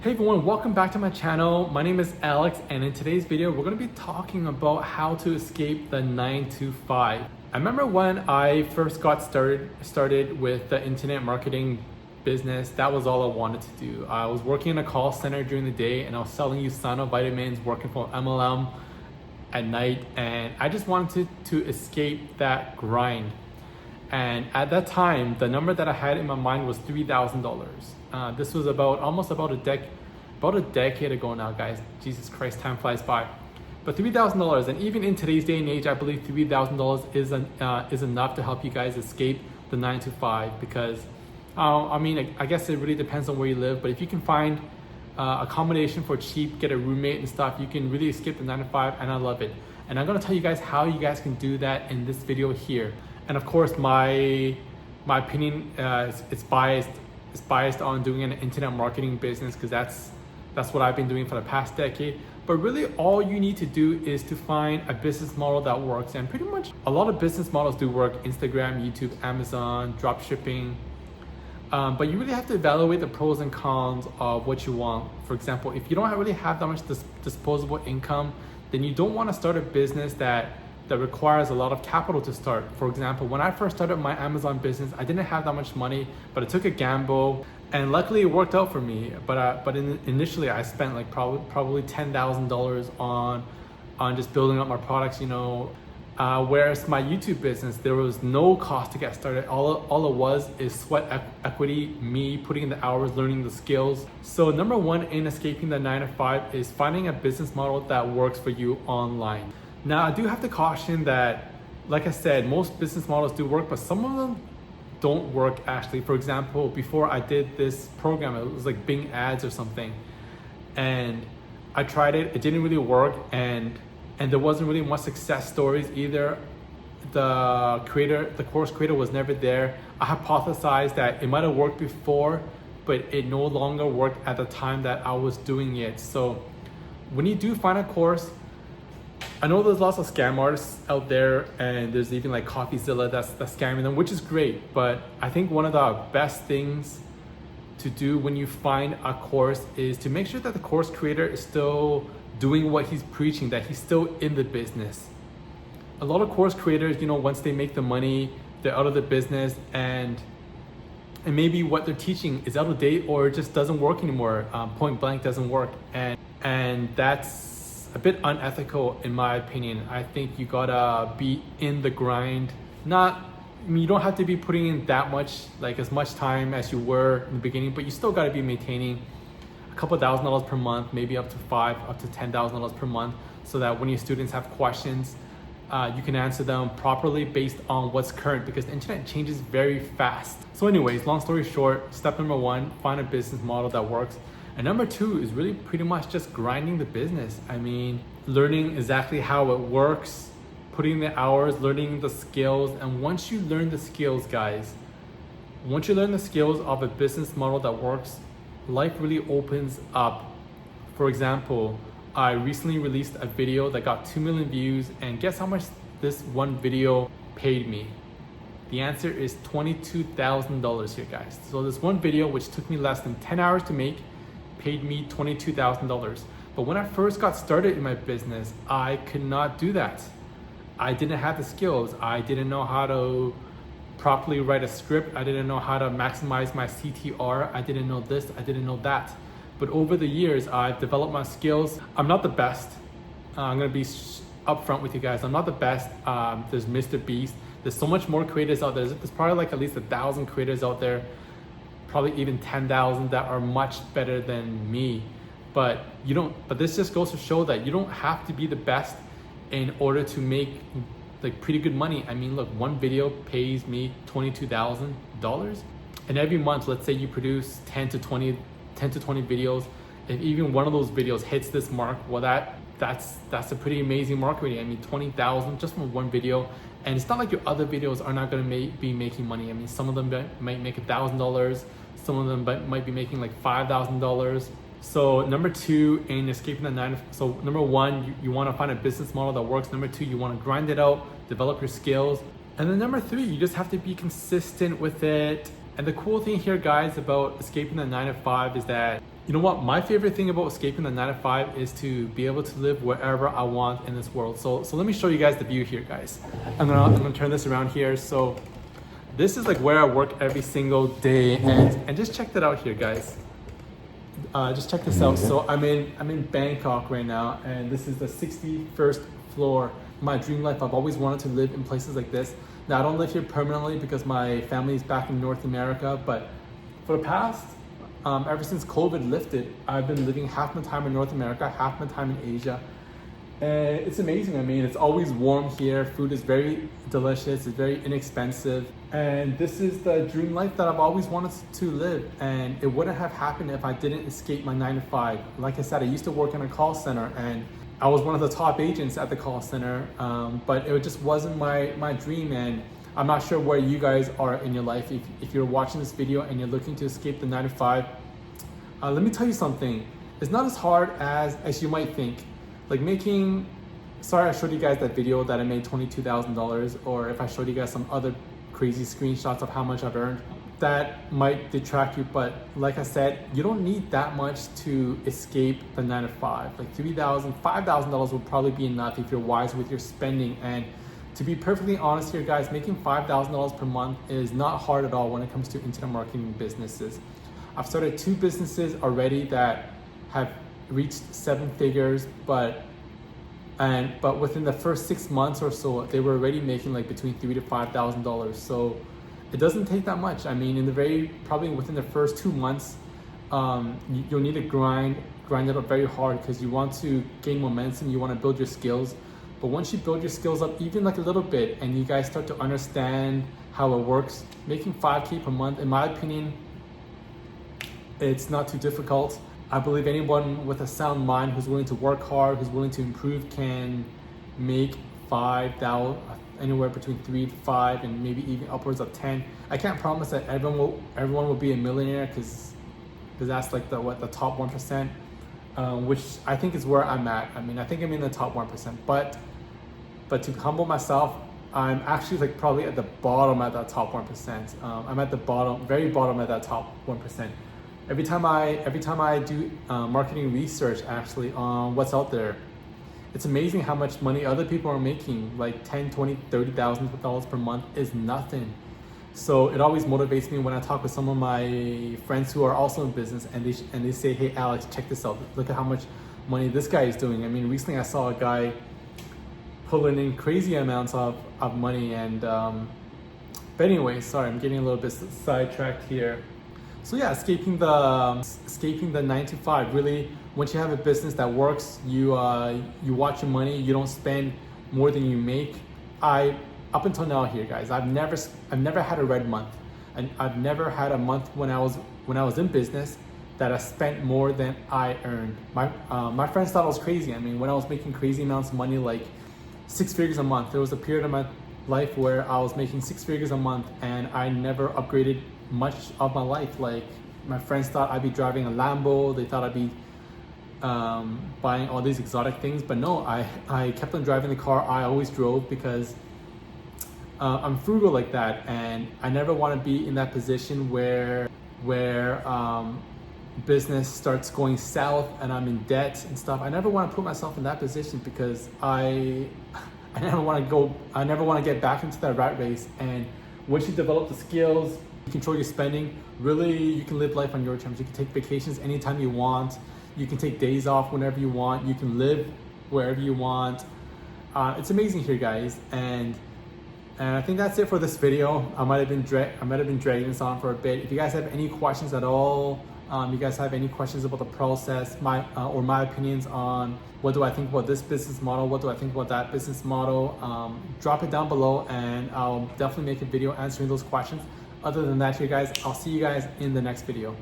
Hey everyone, welcome back to my channel. My name is Alex, and in today's video, we're gonna be talking about how to escape the 9 to 5. I remember when I first got started with the internet marketing business, that was all I wanted to do. I was working in a call center during the day and I was selling you Sana vitamins, working for MLM at night, and I just wanted to escape that grind. And at that time, the number that I had in my mind was $3,000. This was almost about a decade ago now, guys. Jesus Christ, time flies by. But $3,000, and even in today's day and age, I believe $3,000 is enough to help you guys escape the 9 to 5. Because I guess it really depends on where you live. But if you can find accommodation for cheap, get a roommate and stuff, you can really escape the 9 to 5, and I love it. And I'm gonna tell you guys how you guys can do that in this video here. And of course, my opinion it's biased. It's biased on doing an internet marketing business because that's what I've been doing for the past decade. But really, all you need to do is to find a business model that works. And pretty much a lot of business models do work: Instagram, YouTube, Amazon, drop shipping. But you really have to evaluate the pros and cons of what you want. For example, if you don't really have that much disposable income, then you don't want to start a business that requires a lot of capital to start. For example, when I first started my Amazon business, I didn't have that much money, but I took a gamble, and luckily it worked out for me. But initially I spent like probably $10,000 on just building up my products, whereas my YouTube business, there was no cost to get started. All it was is sweat equity, me putting in the hours, learning the skills. So number one in escaping the 9 to 5 is finding a business model that works for you online. Now, I do have to caution that, like I said, most business models do work, but some of them don't work actually. For example, before I did this program, it was like Bing ads or something, and I tried it, it didn't really work, and there wasn't really much success stories either. The course creator was never there. I hypothesized that it might have worked before, but it no longer worked at the time that I was doing it. So when you do find a course, I know there's lots of scam artists out there, and there's even like CoffeeZilla that's scamming them, which is great. But I think one of the best things to do when you find a course is to make sure that the course creator is still doing what he's preaching, that he's still in the business. A lot of course creators, once they make the money, they're out of the business, and maybe what they're teaching is out of date or it just doesn't work anymore. Point blank doesn't work, and that's a bit unethical in my opinion. I think you gotta be in the grind. You don't have to be putting in that much, like as much time as you were in the beginning, but you still gotta be maintaining a couple $1,000s per month, maybe up to $10,000 per month, so that when your students have questions, you can answer them properly based on what's current, because the internet changes very fast. So anyways, long story short, step number one, find a business model that works. And number two is really pretty much just grinding the business. Learning exactly how it works, putting the hours, learning the skills. And once you learn the skills, guys, once you learn the skills of a business model that works, life really opens up. For example, I recently released a video that got 2 million views, and guess how much this one video paid me? The answer is $22,000 here, guys. So this one video, which took me less than 10 hours to make, paid me $22,000. But when I first got started in my business, I could not do that. I didn't have the skills. I didn't know how to properly write a script. I didn't know how to maximize my CTR. I didn't know this, I didn't know that. But over the years, I've developed my skills. I'm not the best. I'm gonna be upfront with you guys. I'm not the best. There's Mr. Beast. There's so much more creators out there. There's probably like at least 1,000 creators out there, probably even 10,000 that are much better than me. But this just goes to show that you don't have to be the best in order to make like pretty good money. Look, one video pays me $22,000, and every month, let's say you produce 10 to 20 videos. If even one of those videos hits this mark, well, that's a pretty amazing mark already. 20,000 just from one video. And it's not like your other videos are not going to be making money. Some of them might make $1,000. Some of them might be making like $5,000. So number two in escaping the 9. So number one, you want to find a business model that works. Number two, you want to grind it out, develop your skills. And then number three, you just have to be consistent with it. And the cool thing here, guys, about escaping the 9 to 5 is that You know what? My favorite thing about escaping the 9 to 5 is to be able to live wherever I want in this world. So let me show you guys the view here, guys. I'm gonna turn this around here. So this is like where I work every single day, and just check that out here, guys. Just check this out. So I'm in Bangkok right now, and this is the 61st floor. My dream life. I've always wanted to live in places like this. Now I don't live here permanently because my family is back in North America, but for the past ever since COVID lifted, I've been living half my time in North America, half my time in Asia. And it's amazing. I mean, it's always warm here. Food is very delicious. It's very inexpensive. And this is the dream life that I've always wanted to live. And it wouldn't have happened if I didn't escape my 9 to 5. Like I said, I used to work in a call center, and I was one of the top agents at the call center. But it just wasn't my dream. And I'm not sure where you guys are in your life. If you're watching this video and you're looking to escape the 9 to 5, let me tell you something. It's not as hard as you might think. Like sorry I showed you guys that video that I made $22,000, or if I showed you guys some other crazy screenshots of how much I've earned, that might detract you. But like I said, you don't need that much to escape the 9 to 5. Like $3,000, $5,000 would probably be enough if you're wise with your spending. And to be perfectly honest here, guys, making $5,000 per month is not hard at all when it comes to internet marketing businesses. I've started 2 businesses already that have reached 7 figures, but within the first 6 months or so, they were already making like between $3,000 to $5,000. So it doesn't take that much. I mean, probably within the first 2 months, you'll need to grind it up very hard, because you want to gain momentum, you want to build your skills. But once you build your skills up even like a little bit, and you guys start to understand how it works, making $5K per month, in my opinion, it's not too difficult. I believe anyone with a sound mind who's willing to work hard, who's willing to improve, can make $5,000, anywhere between 3 to 5, and maybe even upwards of 10. I can't promise that everyone will be a millionaire, because that's like the top 1%, which I think is where I'm at. I mean, I think I'm in the top 1%, but to humble myself, I'm actually like probably at the bottom at that top 1%. I'm at the bottom, very bottom at that top 1%. Every time I do marketing research actually on what's out there, it's amazing how much money other people are making. Like $10,000, $20,000, $30,000 per month is nothing. So it always motivates me when I talk with some of my friends who are also in business, and they say, "Hey Alex, check this out. Look at how much money this guy is doing." I mean, recently I saw a guy pulling in crazy amounts of money, and but anyway, sorry, I'm getting a little bit sidetracked here. So yeah, escaping the 9 to 5. Really, once you have a business that works, you watch your money. You don't spend more than you make. Up until now here, guys, I've never had a red month, and I've never had a month when I was in business that I spent more than I earned. My friends thought I was crazy. I mean, when I was making crazy amounts of money, like 6 figures a month, there was a period of my life where I was making 6 figures a month, and I never upgraded much of my life. Like, my friends thought I'd be driving a Lambo. They thought I'd be buying all these exotic things, but no, I kept on driving the car I always drove, because I'm frugal like that, and I never want to be in that position where business starts going south and I'm in debt and stuff. I never want to put myself in that position, because I never want to get back into that rat race. And once you develop the skills, you control your spending, really you can live life on your terms. You can take vacations anytime you want. You can take days off whenever you want. You can live wherever you want. It's amazing here, guys. And I think that's it for this video. I might have been dragging this on for a bit. If you guys have any questions at all, you guys have any questions about the process, or my opinions on what do I think about this business model, what do I think about that business model, drop it down below, and I'll definitely make a video answering those questions. Other than that, here guys, I'll see you guys in the next video.